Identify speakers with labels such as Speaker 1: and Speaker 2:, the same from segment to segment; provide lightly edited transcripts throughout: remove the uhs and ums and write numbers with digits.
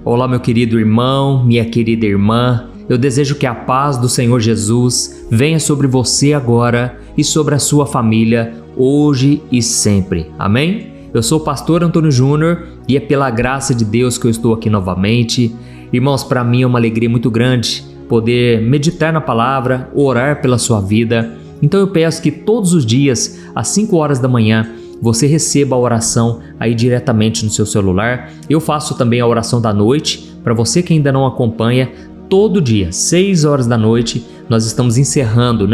Speaker 1: Olá, meu querido irmão, minha querida irmã. Eu desejo que a paz do Senhor Jesus venha sobre você agora e sobre a sua família, hoje e sempre. Amém? Eu sou o pastor Antônio Júnior e é pela graça de Deus que eu estou aqui novamente. Irmãos, para mim é uma alegria muito grande poder meditar na palavra, orar pela sua vida. Então eu peço que todos os dias, às 5 horas da manhã, você receba a oração aí diretamente no seu celular. Eu faço também a oração da noite, para você que ainda não acompanha, todo dia, 6 horas da noite, nós estamos encerrando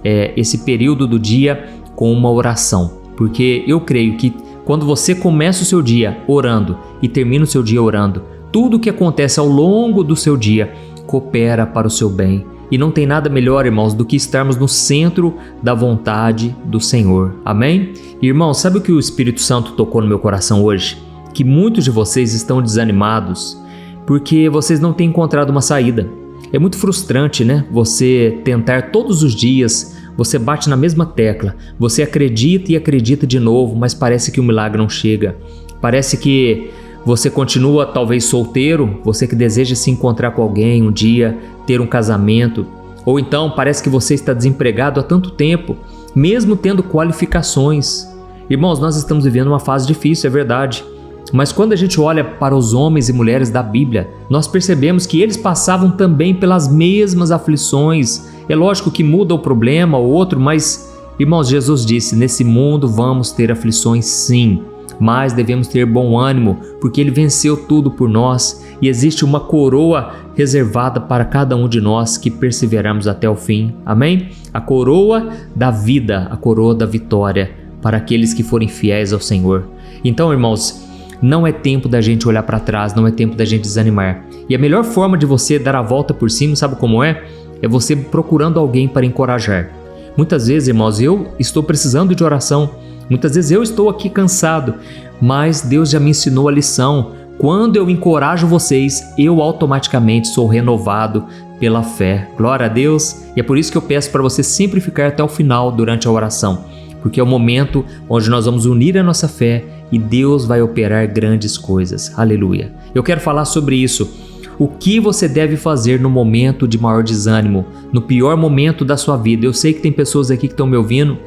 Speaker 1: esse período do dia com uma oração. Porque eu creio que quando você começa o seu dia orando e termina o seu dia orando, tudo o que acontece ao longo do seu dia coopera para o seu bem. E não tem nada melhor, irmãos, do que estarmos no centro da vontade do Senhor. Amém? Irmãos, sabe o que o Espírito Santo tocou no meu coração hoje? Que muitos de vocês estão desanimados porque vocês não têm encontrado uma saída. É muito frustrante, né? Você tentar todos os dias, você bate na mesma tecla, você acredita e acredita de novo, mas parece que o milagre não chega. Parece que você continua talvez solteiro, você que deseja se encontrar com alguém um dia, ter um casamento, ou então parece que você está desempregado há tanto tempo, mesmo tendo qualificações. Irmãos, nós estamos vivendo uma fase difícil, é verdade, mas quando a gente olha para os homens e mulheres da Bíblia, nós percebemos que eles passavam também pelas mesmas aflições. É lógico que muda o problema ou outro, mas, irmãos, Jesus disse, nesse mundo vamos ter aflições sim, mas devemos ter bom ânimo, porque Ele venceu tudo por nós e existe uma coroa reservada para cada um de nós que perseveramos até o fim. Amém? A coroa da vida, a coroa da vitória para aqueles que forem fiéis ao Senhor. Então, irmãos, não é tempo da gente olhar para trás, não é tempo da gente desanimar. E a melhor forma de você dar a volta por cima, sabe como é? É você procurando alguém para encorajar. Muitas vezes, irmãos, eu estou precisando de oração. Muitas vezes eu estou aqui cansado, mas Deus já me ensinou a lição. Quando eu encorajo vocês, eu automaticamente sou renovado pela fé. Glória a Deus! E é por isso que eu peço para você sempre ficar até o final durante a oração, porque é o momento onde nós vamos unir a nossa fé e Deus vai operar grandes coisas. Aleluia! Eu quero falar sobre isso. O que você deve fazer no momento de maior desânimo, no pior momento da sua vida? Eu sei que tem pessoas aqui que estão me ouvindo,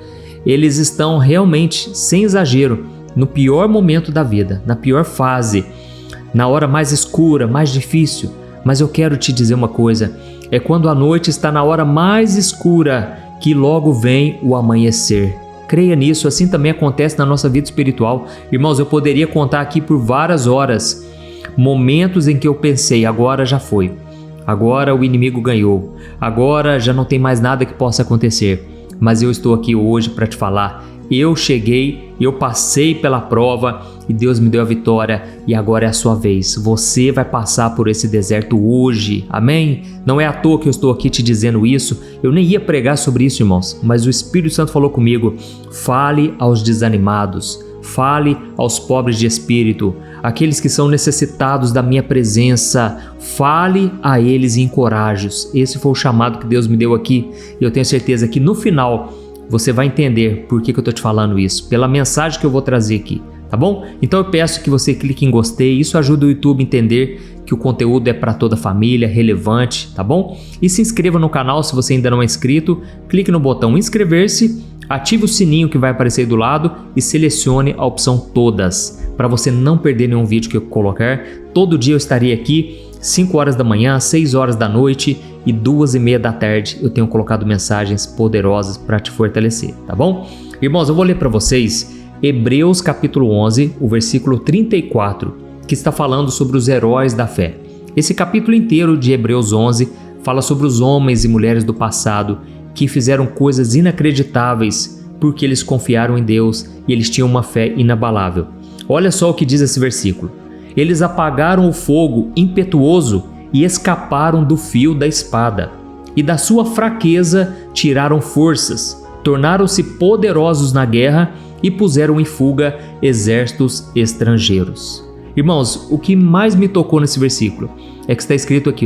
Speaker 1: eles estão realmente, sem exagero, no pior momento da vida, na pior fase, na hora mais escura, mais difícil. Mas eu quero te dizer uma coisa, é quando a noite está na hora mais escura que logo vem o amanhecer. Creia nisso, assim também acontece na nossa vida espiritual. Irmãos, eu poderia contar aqui por várias horas momentos em que eu pensei, agora já foi, agora o inimigo ganhou, agora já não tem mais nada que possa acontecer. Mas eu estou aqui hoje para te falar, eu cheguei, eu passei pela prova e Deus me deu a vitória e agora é a sua vez. Você vai passar por esse deserto hoje, amém? Não é à toa que eu estou aqui te dizendo isso, eu nem ia pregar sobre isso, irmãos, mas o Espírito Santo falou comigo, fale aos desanimados, fale aos pobres de espírito, aqueles que são necessitados da minha presença, fale a eles e encoraje-os. Esse foi o chamado que Deus me deu aqui e eu tenho certeza que no final você vai entender por que eu estou te falando isso, pela mensagem que eu vou trazer aqui, tá bom? Então eu peço que você clique em gostei, isso ajuda o YouTube a entender que o conteúdo é para toda a família, relevante, tá bom? E se inscreva no canal se você ainda não é inscrito, clique no botão inscrever-se, ative o sininho que vai aparecer aí do lado e selecione a opção todas, para você não perder nenhum vídeo que eu colocar. Todo dia eu estarei aqui, 5 horas da manhã, 6 horas da noite e 2h30 da tarde eu tenho colocado mensagens poderosas para te fortalecer, tá bom? Irmãos, eu vou ler para vocês Hebreus capítulo 11, o versículo 34, que está falando sobre os heróis da fé. Esse capítulo inteiro de Hebreus 11 fala sobre os homens e mulheres do passado que fizeram coisas inacreditáveis porque eles confiaram em Deus e eles tinham uma fé inabalável. Olha só o que diz esse versículo. Eles apagaram o fogo impetuoso e escaparam do fio da espada, e da sua fraqueza tiraram forças, tornaram-se poderosos na guerra e puseram em fuga exércitos estrangeiros. Irmãos, o que mais me tocou nesse versículo é que está escrito aqui,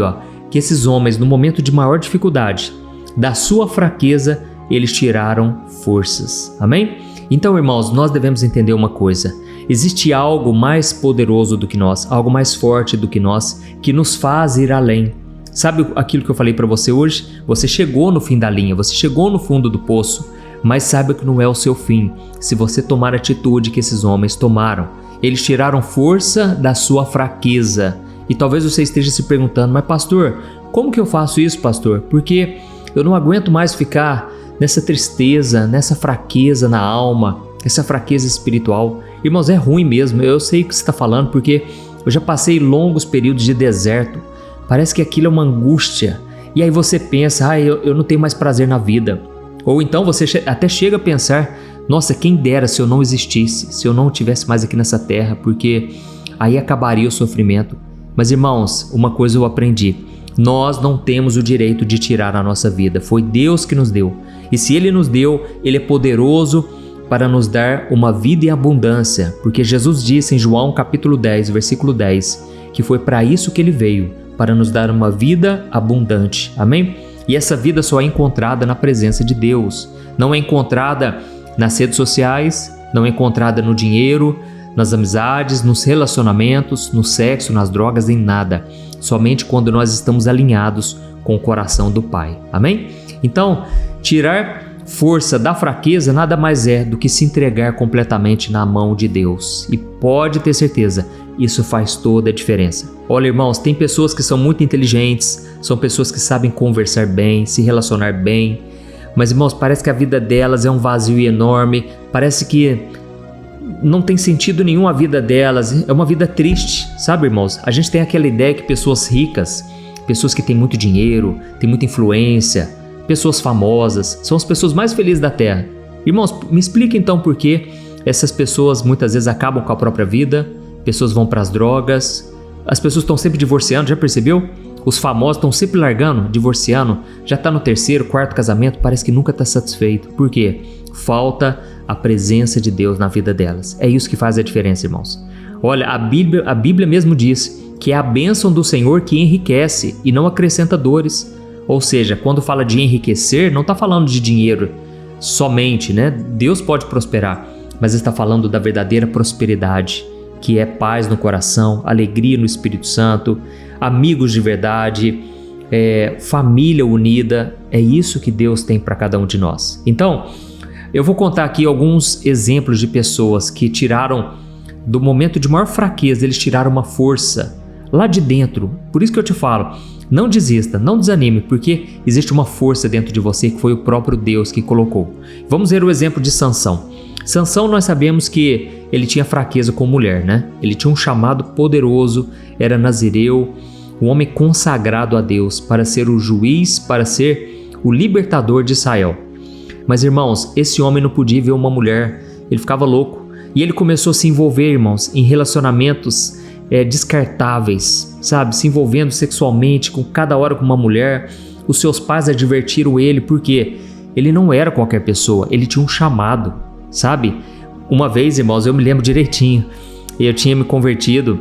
Speaker 1: que esses homens, no momento de maior dificuldade, da sua fraqueza, eles tiraram forças. Amém? Então, irmãos, nós devemos entender uma coisa. existe algo mais poderoso do que nós, algo mais forte do que nós, que nos faz ir além. Sabe aquilo que eu falei para você hoje? Você chegou no fim da linha, você chegou no fundo do poço, mas saiba que não é o seu fim. Se você tomar a atitude que esses homens tomaram, eles tiraram força da sua fraqueza. E talvez você esteja se perguntando, mas pastor, como que eu faço isso, pastor? Porque eu não aguento mais ficar nessa tristeza, nessa fraqueza na alma, essa fraqueza espiritual. Irmãos, é ruim mesmo, eu sei o que você está falando, porque eu já passei longos períodos de deserto. Parece que aquilo é uma angústia. E aí você pensa, eu não tenho mais prazer na vida. Ou então você até chega a pensar, nossa, quem dera se eu não existisse, se eu não estivesse mais aqui nessa terra, porque aí acabaria o sofrimento. Mas irmãos, uma coisa eu aprendi, nós não temos o direito de tirar a nossa vida, foi Deus que nos deu. E se Ele nos deu, Ele é poderoso para nos dar uma vida em abundância, porque Jesus disse em João capítulo 10, versículo 10, que foi para isso que Ele veio, para nos dar uma vida abundante, amém? E essa vida só é encontrada na presença de Deus, não é encontrada nas redes sociais, não é encontrada no dinheiro, nas amizades, nos relacionamentos, no sexo, nas drogas, em nada. Somente quando nós estamos alinhados com o coração do Pai. Amém? Então, tirar força da fraqueza nada mais é do que se entregar completamente na mão de Deus. E pode ter certeza, isso faz toda a diferença. Olha, irmãos, tem pessoas que são muito inteligentes, são pessoas que sabem conversar bem, se relacionar bem, mas, irmãos, parece que a vida delas é um vazio enorme, parece que não tem sentido nenhum a vida delas, é uma vida triste, sabe, irmãos? A gente tem aquela ideia que pessoas ricas, pessoas que têm muito dinheiro, têm muita influência, pessoas famosas, são as pessoas mais felizes da Terra. Irmãos, me explica então por que essas pessoas muitas vezes acabam com a própria vida, pessoas vão para as drogas, as pessoas estão sempre divorciando, já percebeu? Os famosos estão sempre largando, divorciando, já está no terceiro, quarto casamento, parece que nunca está satisfeito. Por quê? Falta a presença de Deus na vida delas. É isso que faz a diferença, irmãos. Olha, a Bíblia mesmo diz que é a bênção do Senhor que enriquece e não acrescenta dores. Ou seja, quando fala de enriquecer, não está falando de dinheiro somente, né? Deus pode prosperar, mas está falando da verdadeira prosperidade, que é paz no coração, alegria no Espírito Santo, amigos de verdade, família unida. É isso que Deus tem para cada um de nós. Então, eu vou contar aqui alguns exemplos de pessoas que tiraram, do momento de maior fraqueza, eles tiraram uma força lá de dentro. Por isso que eu te falo, não desista, não desanime, porque existe uma força dentro de você que foi o próprio Deus que colocou. Vamos ver o exemplo de Sansão. Sansão, nós sabemos que ele tinha fraqueza com mulher, né? Ele tinha um chamado poderoso, era nazireu, um homem consagrado a Deus para ser o juiz, para ser o libertador de Israel. Mas, irmãos, esse homem não podia ver uma mulher, ele ficava louco. E ele começou a se envolver, irmãos, em relacionamentos descartáveis, sabe? Se envolvendo sexualmente com cada hora com uma mulher. Os seus pais advertiram ele porque ele não era qualquer pessoa, ele tinha um chamado, sabe? Uma vez, irmãos, eu me lembro direitinho, eu tinha me convertido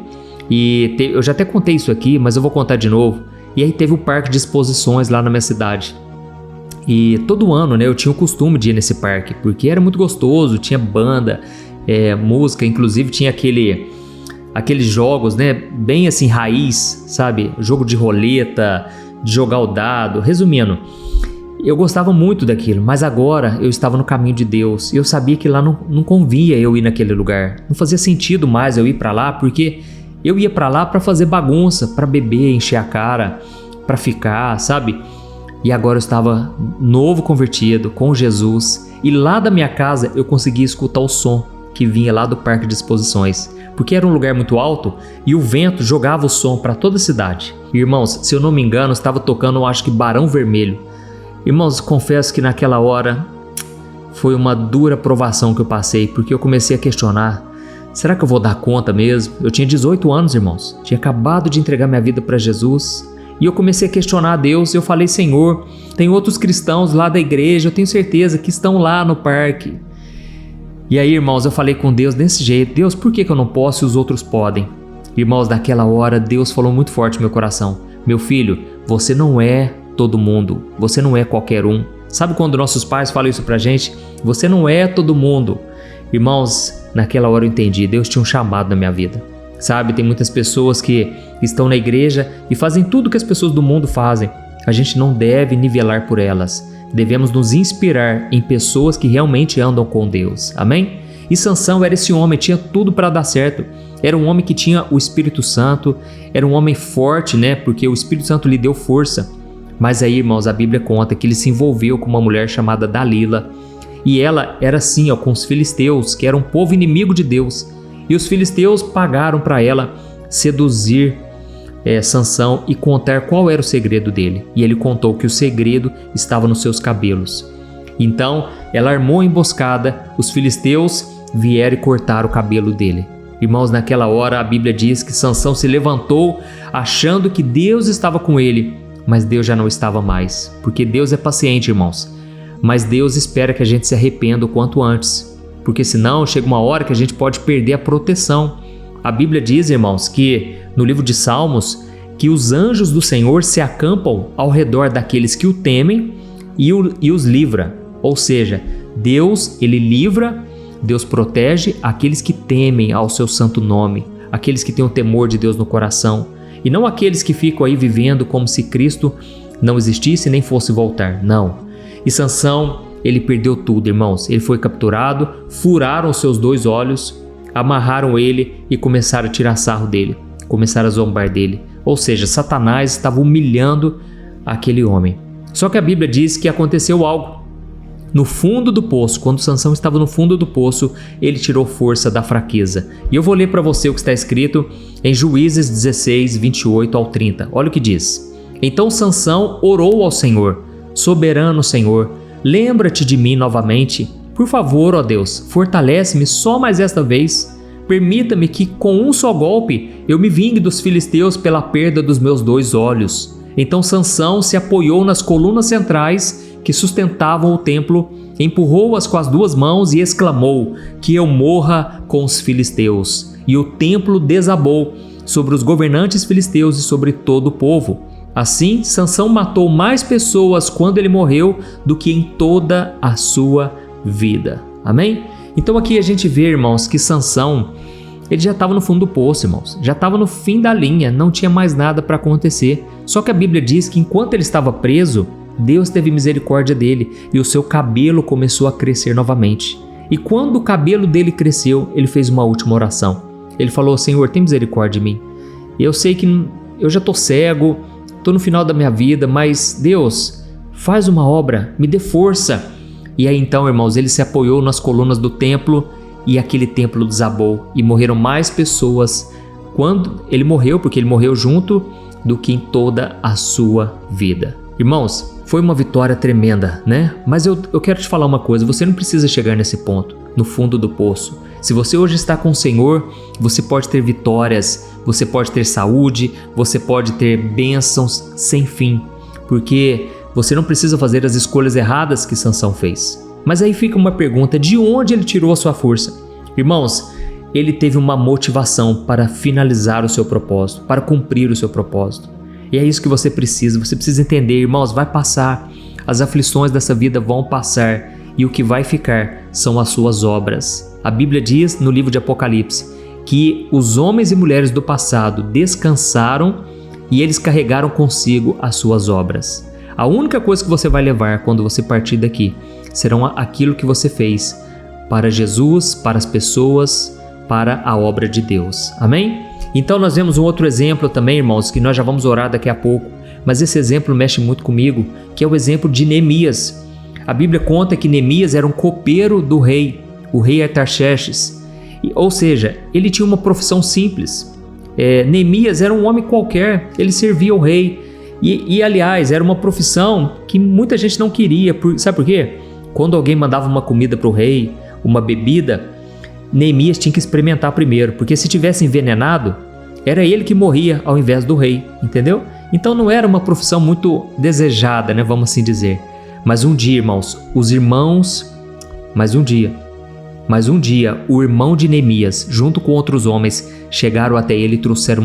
Speaker 1: e eu já até contei isso aqui, mas eu vou contar de novo. E aí teve o parque de exposições lá na minha cidade. E todo ano, né, eu tinha o costume de ir nesse parque, porque era muito gostoso, tinha banda, música, inclusive tinha aqueles jogos, né, bem assim, raiz, sabe? Jogo de roleta, de jogar o dado. Resumindo, eu gostava muito daquilo, mas agora eu estava no caminho de Deus e eu sabia que lá não convinha eu ir naquele lugar. Não fazia sentido mais eu ir para lá, porque eu ia para lá para fazer bagunça, para beber, encher a cara, para ficar, sabe? E agora eu estava novo convertido, com Jesus, e lá da minha casa eu conseguia escutar o som que vinha lá do parque de exposições, porque era um lugar muito alto e o vento jogava o som para toda a cidade. E, irmãos, se eu não me engano, estava tocando, eu acho que Barão Vermelho. Irmãos, confesso que naquela hora foi uma dura provação que eu passei, porque eu comecei a questionar, será que eu vou dar conta mesmo? Eu tinha 18 anos, irmãos, tinha acabado de entregar minha vida para Jesus. E eu comecei a questionar a Deus, eu falei, Senhor, tem outros cristãos lá da igreja, eu tenho certeza que estão lá no parque. E aí, irmãos, eu falei com Deus desse jeito, Deus, por que eu não posso e os outros podem? Irmãos, naquela hora, Deus falou muito forte no meu coração, meu filho, você não é todo mundo, você não é qualquer um. Sabe quando nossos pais falam isso pra gente? Você não é todo mundo. Irmãos, naquela hora eu entendi, Deus tinha um chamado na minha vida. Sabe, tem muitas pessoas que estão na igreja e fazem tudo que as pessoas do mundo fazem. A gente não deve nivelar por elas. Devemos nos inspirar em pessoas que realmente andam com Deus. Amém? E Sansão era esse homem, tinha tudo para dar certo. Era um homem que tinha o Espírito Santo, era um homem forte, né? Porque o Espírito Santo lhe deu força. Mas aí, irmãos, a Bíblia conta que ele se envolveu com uma mulher chamada Dalila. E ela era assim, com os filisteus, que era um povo inimigo de Deus. E os filisteus pagaram para ela seduzir Sansão e contar qual era o segredo dele. E ele contou que o segredo estava nos seus cabelos. Então, ela armou a emboscada, os filisteus vieram e cortaram o cabelo dele. Irmãos, naquela hora a Bíblia diz que Sansão se levantou achando que Deus estava com ele, mas Deus já não estava mais, porque Deus é paciente, irmãos. Mas Deus espera que a gente se arrependa o quanto antes, porque senão chega uma hora que a gente pode perder a proteção. A Bíblia diz, irmãos, que no livro de Salmos, que os anjos do Senhor se acampam ao redor daqueles que o temem e os livra. Ou seja, Deus, ele livra, Deus protege aqueles que temem ao seu santo nome, aqueles que têm o temor de Deus no coração, e não aqueles que ficam aí vivendo como se Cristo não existisse nem fosse voltar, não. E Sansão, ele perdeu tudo, irmãos. Ele foi capturado, furaram os seus 2 olhos, amarraram ele e começaram a tirar sarro dele, começaram a zombar dele. Ou seja, Satanás estava humilhando aquele homem. Só que a Bíblia diz que aconteceu algo. No fundo do poço, quando Sansão estava no fundo do poço, ele tirou força da fraqueza. E eu vou ler para você o que está escrito em Juízes 16, 28 ao 30. Olha o que diz. Então Sansão orou ao Senhor: soberano Senhor, lembra-te de mim novamente. Por favor, ó Deus, fortalece-me só mais esta vez. Permita-me que com um só golpe eu me vingue dos filisteus pela perda dos meus 2 olhos. Então Sansão se apoiou nas colunas centrais que sustentavam o templo, empurrou-as com as 2 mãos e exclamou: que eu morra com os filisteus. E o templo desabou sobre os governantes filisteus e sobre todo o povo. Assim, Sansão matou mais pessoas quando ele morreu do que em toda a sua vida. Amém? Então aqui a gente vê, irmãos, que Sansão, ele já estava no fundo do poço, irmãos. Já estava no fim da linha, não tinha mais nada para acontecer. Só que a Bíblia diz que enquanto ele estava preso, Deus teve misericórdia dele e o seu cabelo começou a crescer novamente. E quando o cabelo dele cresceu, ele fez uma última oração. Ele falou: Senhor, tem misericórdia de mim. Eu sei que eu já estou cego, estou no final da minha vida, mas Deus, faz uma obra, me dê força. E aí então, irmãos, ele se apoiou nas colunas do templo e aquele templo desabou e morreram mais pessoas quando ele morreu, porque ele morreu junto, do que em toda a sua vida. Irmãos, foi uma vitória tremenda, né? Mas eu quero te falar uma coisa, você não precisa chegar nesse ponto, no fundo do poço. Se você hoje está com o Senhor, você pode ter vitórias, você pode ter saúde, você pode ter bênçãos sem fim, porque você não precisa fazer as escolhas erradas que Sansão fez. Mas aí fica uma pergunta: de onde ele tirou a sua força? Irmãos, ele teve uma motivação para finalizar o seu propósito, para cumprir o seu propósito. E é isso que você precisa entender, irmãos, vai passar, as aflições dessa vida vão passar e o que vai ficar são as suas obras. A Bíblia diz no livro de Apocalipse que os homens e mulheres do passado descansaram e eles carregaram consigo as suas obras. A única coisa que você vai levar quando você partir daqui serão aquilo que você fez para Jesus, para as pessoas, para a obra de Deus. Amém? Então nós vemos um outro exemplo também, irmãos, que nós já vamos orar daqui a pouco, mas esse exemplo mexe muito comigo, que é o exemplo de Neemias. A Bíblia conta que Neemias era um copeiro do rei, o rei Artaxerxes, ou seja, ele tinha uma profissão simples. Neemias era um homem qualquer, ele servia o rei e aliás, era uma profissão que muita gente não queria, sabe por quê? Quando alguém mandava uma comida para o rei, uma bebida, Neemias tinha que experimentar primeiro, porque se tivesse envenenado, era ele que morria ao invés do rei, entendeu? Então não era uma profissão muito desejada, né, vamos assim dizer. Mas um dia, irmãos, Mas um dia, o irmão de Neemias, junto com outros homens, chegaram até ele e trouxeram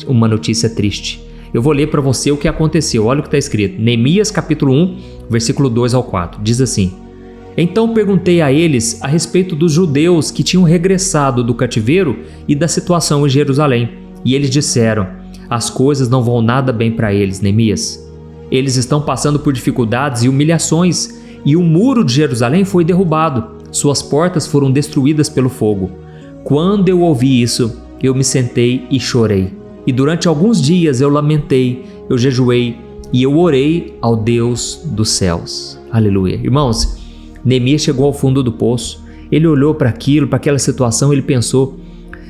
Speaker 1: uma notícia triste. Eu vou ler para você o que aconteceu. Olha o que está escrito. Neemias capítulo 1, versículo 2 ao 4. Diz assim: Então perguntei a eles a respeito dos judeus que tinham regressado do cativeiro e da situação em Jerusalém. E eles disseram: as coisas não vão nada bem para eles, Neemias. Eles estão passando por dificuldades e humilhações, e o muro de Jerusalém foi derrubado. Suas portas foram destruídas pelo fogo. Quando eu ouvi isso, eu me sentei e chorei. E durante alguns dias eu lamentei, eu jejuei e eu orei ao Deus dos céus. Aleluia. Irmãos, Neemias chegou ao fundo do poço. Ele olhou para aquilo, para aquela situação, ele pensou: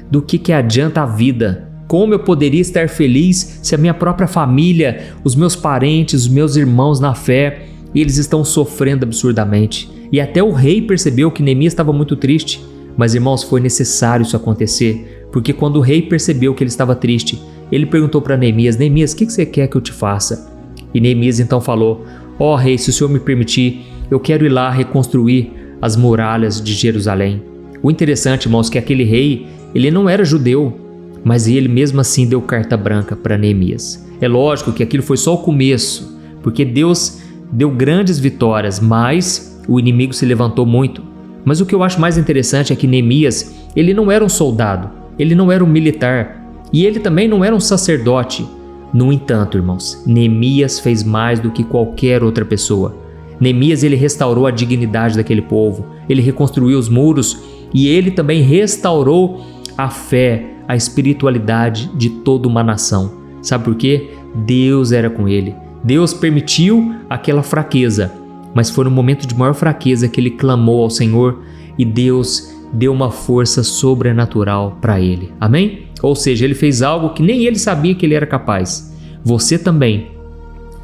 Speaker 1: do que adianta a vida? Como eu poderia estar feliz se a minha própria família, os meus parentes, os meus irmãos na fé, eles estão sofrendo absurdamente? E até o rei percebeu que Neemias estava muito triste. Mas, irmãos, foi necessário isso acontecer, porque quando o rei percebeu que ele estava triste, ele perguntou para Neemias: Neemias, o que você quer que eu te faça? E Neemias então falou: ó rei, se o senhor me permitir, eu quero ir lá reconstruir as muralhas de Jerusalém. O interessante, irmãos, é que aquele rei, ele não era judeu, mas ele mesmo assim deu carta branca para Neemias. É lógico que aquilo foi só o começo, porque Deus deu grandes vitórias, mas o inimigo se levantou muito. Mas o que eu acho mais interessante é que Neemias, ele não era um soldado, ele não era um militar, e ele também não era um sacerdote. No entanto, irmãos, Neemias fez mais do que qualquer outra pessoa. Neemias, ele restaurou a dignidade daquele povo, ele reconstruiu os muros e ele também restaurou a fé, a espiritualidade de toda uma nação. Sabe por quê? Deus era com ele. Deus permitiu aquela fraqueza, mas foi no momento de maior fraqueza que ele clamou ao Senhor e Deus deu uma força sobrenatural para ele. Amém? Ou seja, ele fez algo que nem ele sabia que ele era capaz. Você também,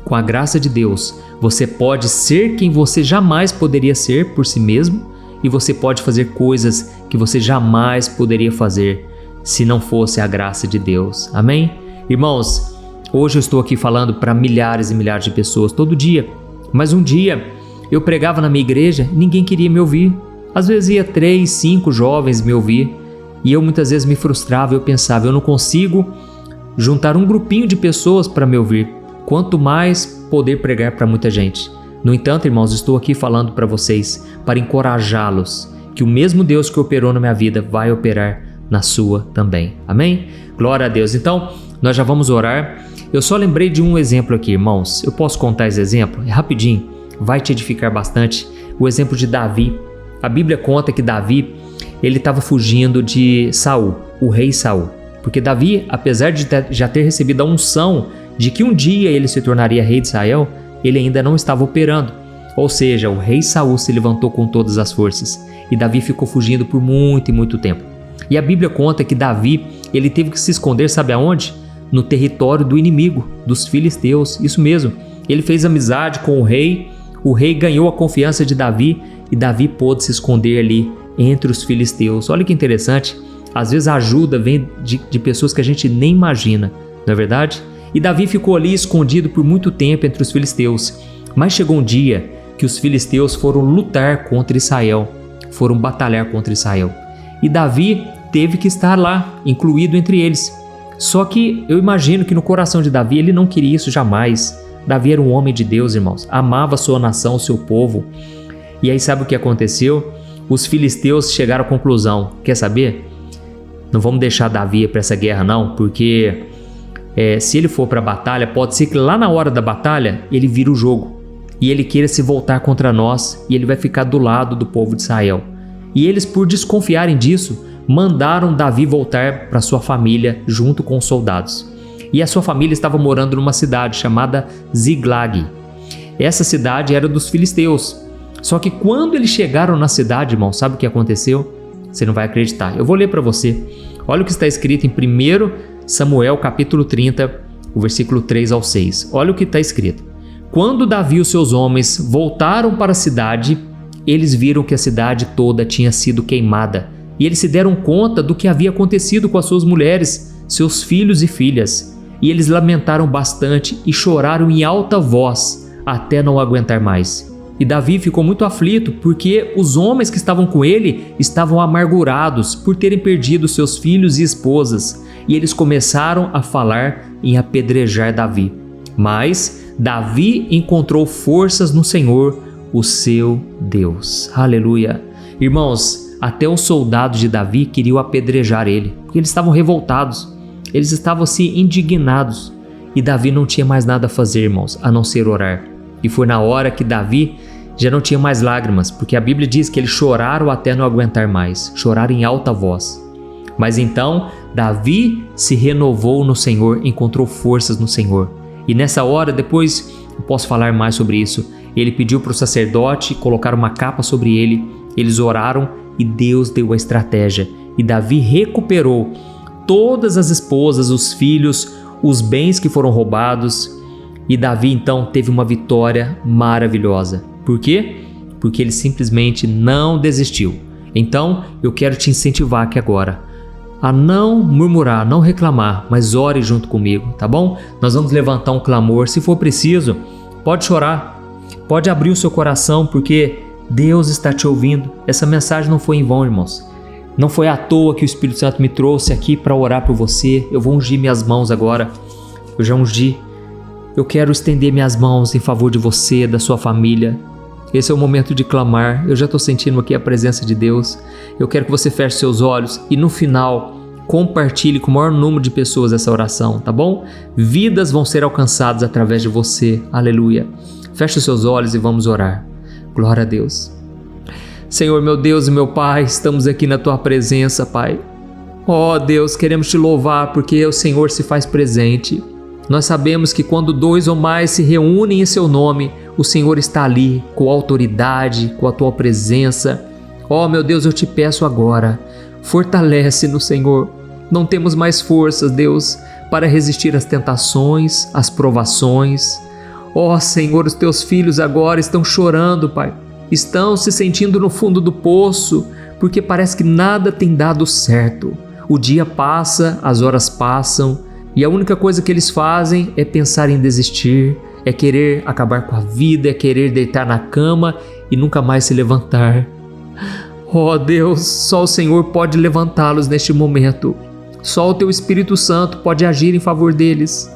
Speaker 1: com a graça de Deus, você pode ser quem você jamais poderia ser por si mesmo, e você pode fazer coisas que você jamais poderia fazer se não fosse a graça de Deus. Amém? Irmãos, hoje eu estou aqui falando para milhares e milhares de pessoas todo dia, mas um dia eu pregava na minha igreja e ninguém queria me ouvir. Às vezes ia 3, 5 jovens me ouvir e eu muitas vezes me frustrava. Eu pensava: eu não consigo juntar um grupinho de pessoas para me ouvir, quanto mais poder pregar para muita gente. No entanto, irmãos, estou aqui falando para vocês para encorajá-los que o mesmo Deus que operou na minha vida vai operar na sua também. Amém? Glória a Deus. Então, nós já vamos orar. Eu só lembrei de um exemplo aqui, irmãos. Eu posso contar esse exemplo? É rapidinho, vai te edificar bastante. O exemplo de Davi. A Bíblia conta que Davi, ele estava fugindo de Saul, o rei Saul. Porque Davi, apesar de já ter recebido a unção de que um dia ele se tornaria rei de Israel, ele ainda não estava operando. Ou seja, o rei Saul se levantou com todas as forças e Davi ficou fugindo por muito e muito tempo. E a Bíblia conta que Davi, ele teve que se esconder, sabe aonde? No território do inimigo, dos filisteus. Isso mesmo, ele fez amizade com o rei ganhou a confiança de Davi e Davi pôde se esconder ali entre os filisteus. Olha que interessante, às vezes a ajuda vem de pessoas que a gente nem imagina, não é verdade? E Davi ficou ali escondido por muito tempo entre os filisteus. Mas chegou um dia que os filisteus foram lutar contra Israel, foram batalhar contra Israel. E Davi teve que estar lá, incluído entre eles. Só que eu imagino que no coração de Davi ele não queria isso jamais. Davi era um homem de Deus, irmãos, amava a sua nação, o seu povo. E aí sabe o que aconteceu? Os filisteus chegaram à conclusão: quer saber? Não vamos deixar Davi para essa guerra não, porque se ele for para a batalha, pode ser que lá na hora da batalha ele vira o jogo e ele queira se voltar contra nós e ele vai ficar do lado do povo de Israel. E eles, por desconfiarem disso, mandaram Davi voltar para sua família junto com os soldados. E a sua família estava morando numa cidade chamada Ziglag. Essa cidade era dos filisteus. Só que quando eles chegaram na cidade, irmão, sabe o que aconteceu? Você não vai acreditar. Eu vou ler para você. Olha o que está escrito em 1 Samuel capítulo 30, o versículo 3 ao 6. Olha o que está escrito. Quando Davi e os seus homens voltaram para a cidade, eles viram que a cidade toda tinha sido queimada. E eles se deram conta do que havia acontecido com as suas mulheres, seus filhos e filhas. E eles lamentaram bastante e choraram em alta voz, até não aguentar mais. E Davi ficou muito aflito, porque os homens que estavam com ele estavam amargurados por terem perdido seus filhos e esposas. E eles começaram a falar em apedrejar Davi. Mas Davi encontrou forças no Senhor, o seu Deus. Aleluia. Irmãos, até os soldados de Davi queriam apedrejar ele, porque eles estavam revoltados, eles estavam assim indignados. E Davi não tinha mais nada a fazer, irmãos, a não ser orar. E foi na hora que Davi já não tinha mais lágrimas, porque a Bíblia diz que eles choraram até não aguentar mais, choraram em alta voz. Mas então Davi se renovou no Senhor, encontrou forças no Senhor. E nessa hora, depois eu posso falar mais sobre isso, ele pediu para o sacerdote colocar uma capa sobre ele, eles oraram e Deus deu a estratégia. E Davi recuperou todas as esposas, os filhos, os bens que foram roubados. E Davi então teve uma vitória maravilhosa. Por quê? Porque ele simplesmente não desistiu. Então eu quero te incentivar aqui agora a não murmurar, não reclamar, mas ore junto comigo, tá bom? Nós vamos levantar um clamor, se for preciso, pode chorar, pode abrir o seu coração, porque Deus está te ouvindo. Essa mensagem não foi em vão, irmãos. Não foi à toa que o Espírito Santo me trouxe aqui para orar por você. Eu vou ungir minhas mãos agora. Eu já ungi. Eu quero estender minhas mãos em favor de você, da sua família. Esse é o momento de clamar. Eu já estou sentindo aqui a presença de Deus. Eu quero que você feche seus olhos e no final compartilhe com o maior número de pessoas essa oração, tá bom? Vidas vão ser alcançadas através de você. Aleluia. Feche os seus olhos e vamos orar. Glória a Deus. Senhor, meu Deus e meu Pai, estamos aqui na Tua presença, Pai. Ó Deus, queremos Te louvar porque o Senhor se faz presente. Nós sabemos que quando 2 ou mais se reúnem em Seu nome, o Senhor está ali com autoridade, com a Tua presença. Ó meu Deus, eu Te peço agora, fortalece-nos, Senhor. Não temos mais forças, Deus, para resistir às tentações, às provações. Ó Senhor, os Teus filhos agora estão chorando, Pai. Estão se sentindo no fundo do poço, porque parece que nada tem dado certo. O dia passa, as horas passam, e a única coisa que eles fazem é pensar em desistir, é querer acabar com a vida, é querer deitar na cama e nunca mais se levantar. Oh Deus, só o Senhor pode levantá-los neste momento. Só o Teu Espírito Santo pode agir em favor deles.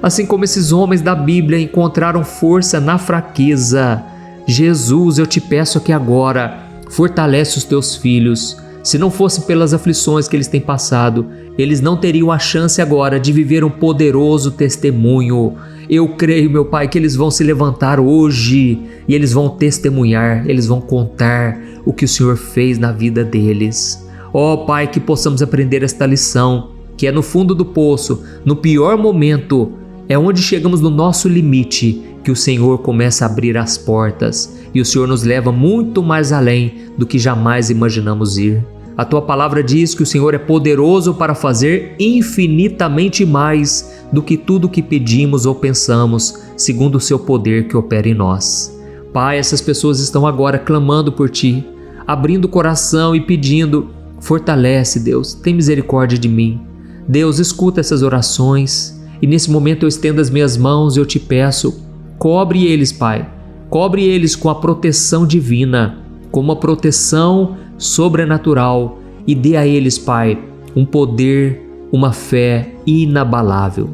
Speaker 1: Assim como esses homens da Bíblia encontraram força na fraqueza, Jesus, eu Te peço aqui agora, fortalece os Teus filhos. Se não fosse pelas aflições que eles têm passado, eles não teriam a chance agora de viver um poderoso testemunho. Eu creio, meu Pai, que eles vão se levantar hoje e eles vão testemunhar, eles vão contar o que o Senhor fez na vida deles. Ó Pai, que possamos aprender esta lição, que é no fundo do poço, no pior momento, é onde chegamos no nosso limite, que o Senhor começa a abrir as portas e o Senhor nos leva muito mais além do que jamais imaginamos ir. A Tua palavra diz que o Senhor é poderoso para fazer infinitamente mais do que tudo que pedimos ou pensamos, segundo o Seu poder que opera em nós. Pai, essas pessoas estão agora clamando por Ti, abrindo o coração e pedindo, fortalece, Deus, tem misericórdia de mim. Deus, escuta essas orações e nesse momento eu estendo as minhas mãos e eu Te peço, cobre eles, Pai, cobre eles com a proteção divina, com uma proteção sobrenatural e dê a eles, Pai, um poder, uma fé inabalável.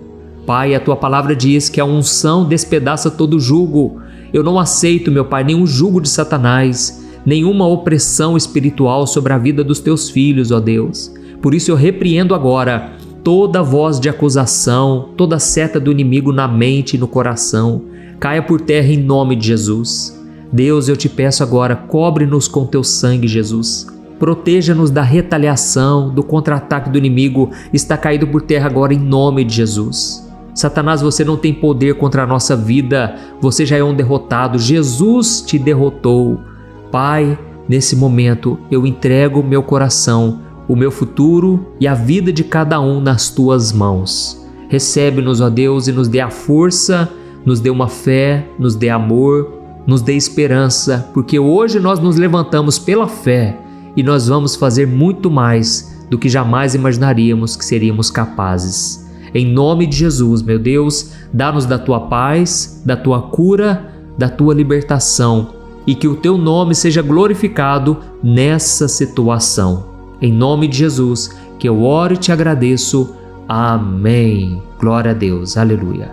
Speaker 1: Pai, a Tua palavra diz que a unção despedaça todo jugo. Eu não aceito, meu Pai, nenhum jugo de Satanás, nenhuma opressão espiritual sobre a vida dos Teus filhos, ó Deus. Por isso eu repreendo agora toda voz de acusação, toda seta do inimigo na mente e no coração. Caia por terra em nome de Jesus. Deus, eu Te peço agora, cobre-nos com Teu sangue, Jesus. Proteja-nos da retaliação, do contra-ataque do inimigo. Está caído por terra agora em nome de Jesus. Satanás, você não tem poder contra a nossa vida. Você já é um derrotado. Jesus te derrotou. Pai, nesse momento eu entrego meu coração, o meu futuro e a vida de cada um nas Tuas mãos. Recebe-nos, ó Deus, e nos dê a força, nos dê uma fé, nos dê amor, nos dê esperança, porque hoje nós nos levantamos pela fé e nós vamos fazer muito mais do que jamais imaginaríamos que seríamos capazes. Em nome de Jesus, meu Deus, dá-nos da Tua paz, da Tua cura, da Tua libertação e que o Teu nome seja glorificado nessa situação. Em nome de Jesus, que eu oro e Te agradeço. Amém. Glória a Deus. Aleluia.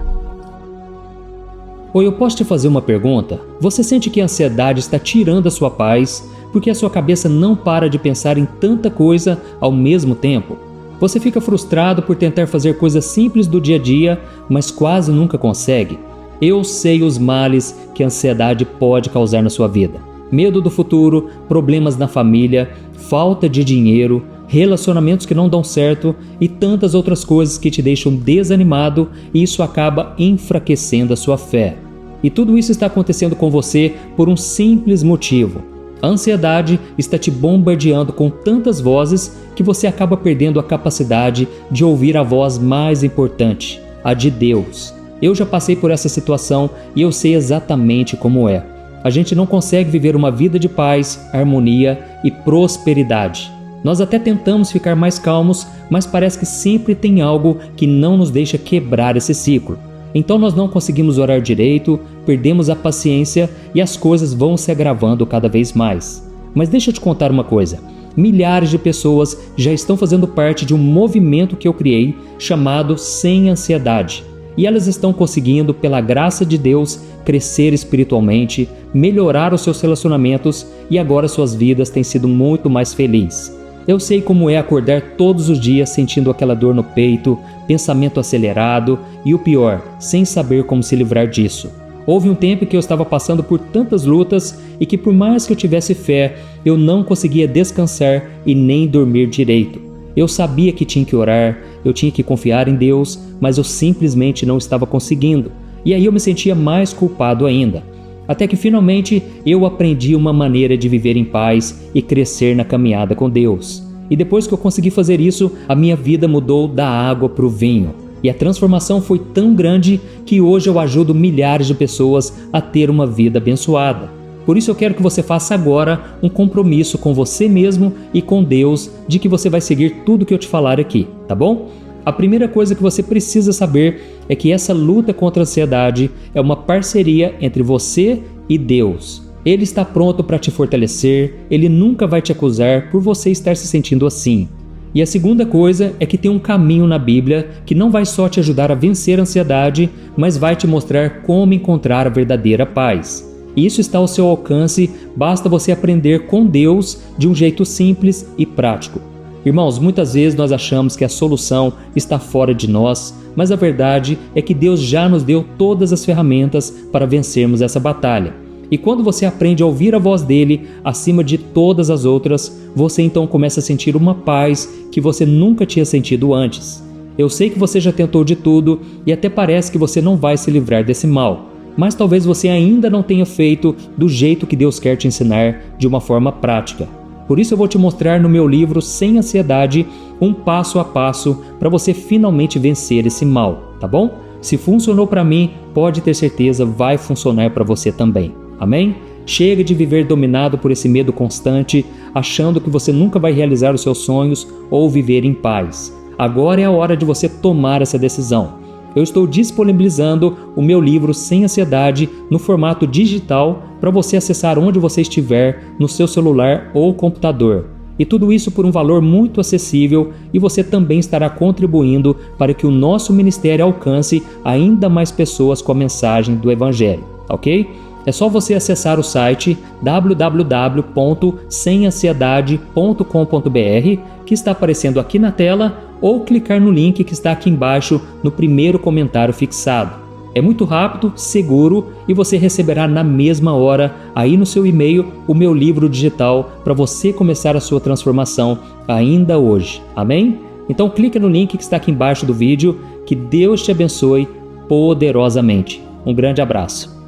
Speaker 1: Ou eu posso te fazer uma pergunta? Você sente que a ansiedade está tirando a sua paz porque a sua cabeça não para de pensar em tanta coisa ao mesmo tempo? Você fica frustrado por tentar fazer coisas simples do dia a dia, mas quase nunca consegue? Eu sei os males que a ansiedade pode causar na sua vida. Medo do futuro, problemas na família, falta de dinheiro, relacionamentos que não dão certo e tantas outras coisas que te deixam desanimado, e isso acaba enfraquecendo a sua fé. E tudo isso está acontecendo com você por um simples motivo. A ansiedade está te bombardeando com tantas vozes que você acaba perdendo a capacidade de ouvir a voz mais importante, a de Deus. Eu já passei por essa situação e eu sei exatamente como é. A gente não consegue viver uma vida de paz, harmonia e prosperidade. Nós até tentamos ficar mais calmos, mas parece que sempre tem algo que não nos deixa quebrar esse ciclo. Então nós não conseguimos orar direito, perdemos a paciência e as coisas vão se agravando cada vez mais. Mas deixa eu te contar uma coisa. Milhares de pessoas já estão fazendo parte de um movimento que eu criei chamado Sem Ansiedade. E elas estão conseguindo, pela graça de Deus, crescer espiritualmente, melhorar os seus relacionamentos e agora suas vidas têm sido muito mais felizes. Eu sei como é acordar todos os dias sentindo aquela dor no peito, pensamento acelerado e o pior, sem saber como se livrar disso. Houve um tempo que eu estava passando por tantas lutas e que por mais que eu tivesse fé, eu não conseguia descansar e nem dormir direito. Eu sabia que tinha que orar, eu tinha que confiar em Deus, mas eu simplesmente não estava conseguindo. E aí eu me sentia mais culpado ainda. Até que finalmente eu aprendi uma maneira de viver em paz e crescer na caminhada com Deus. E depois que eu consegui fazer isso, a minha vida mudou da água para o vinho. E a transformação foi tão grande que hoje eu ajudo milhares de pessoas a ter uma vida abençoada. Por isso eu quero que você faça agora um compromisso com você mesmo e com Deus de que você vai seguir tudo que eu te falar aqui, tá bom? A primeira coisa que você precisa saber é que essa luta contra a ansiedade é uma parceria entre você e Deus. Ele está pronto para te fortalecer, ele nunca vai te acusar por você estar se sentindo assim. E a segunda coisa é que tem um caminho na Bíblia que não vai só te ajudar a vencer a ansiedade, mas vai te mostrar como encontrar a verdadeira paz. Isso está ao seu alcance, basta você aprender com Deus de um jeito simples e prático. Irmãos, muitas vezes nós achamos que a solução está fora de nós, mas a verdade é que Deus já nos deu todas as ferramentas para vencermos essa batalha. E quando você aprende a ouvir a voz dele acima de todas as outras, você então começa a sentir uma paz que você nunca tinha sentido antes. Eu sei que você já tentou de tudo e até parece que você não vai se livrar desse mal, mas talvez você ainda não tenha feito do jeito que Deus quer te ensinar, de uma forma prática. Por isso eu vou te mostrar no meu livro Sem Ansiedade um passo a passo para você finalmente vencer esse mal, tá bom? Se funcionou para mim, pode ter certeza vai funcionar para você também. Amém? Chega de viver dominado por esse medo constante, achando que você nunca vai realizar os seus sonhos ou viver em paz. Agora é a hora de você tomar essa decisão. Eu estou disponibilizando o meu livro Sem Ansiedade no formato digital para você acessar onde você estiver, no seu celular ou computador. E tudo isso por um valor muito acessível, e você também estará contribuindo para que o nosso ministério alcance ainda mais pessoas com a mensagem do Evangelho, ok? É só você acessar o site www.semansiedade.com.br, que está aparecendo aqui na tela, ou clicar no link que está aqui embaixo no primeiro comentário fixado. É muito rápido, seguro e você receberá na mesma hora, aí no seu e-mail, o meu livro digital para você começar a sua transformação ainda hoje. Amém? Então clica no link que está aqui embaixo do vídeo. Que Deus te abençoe poderosamente. Um grande abraço.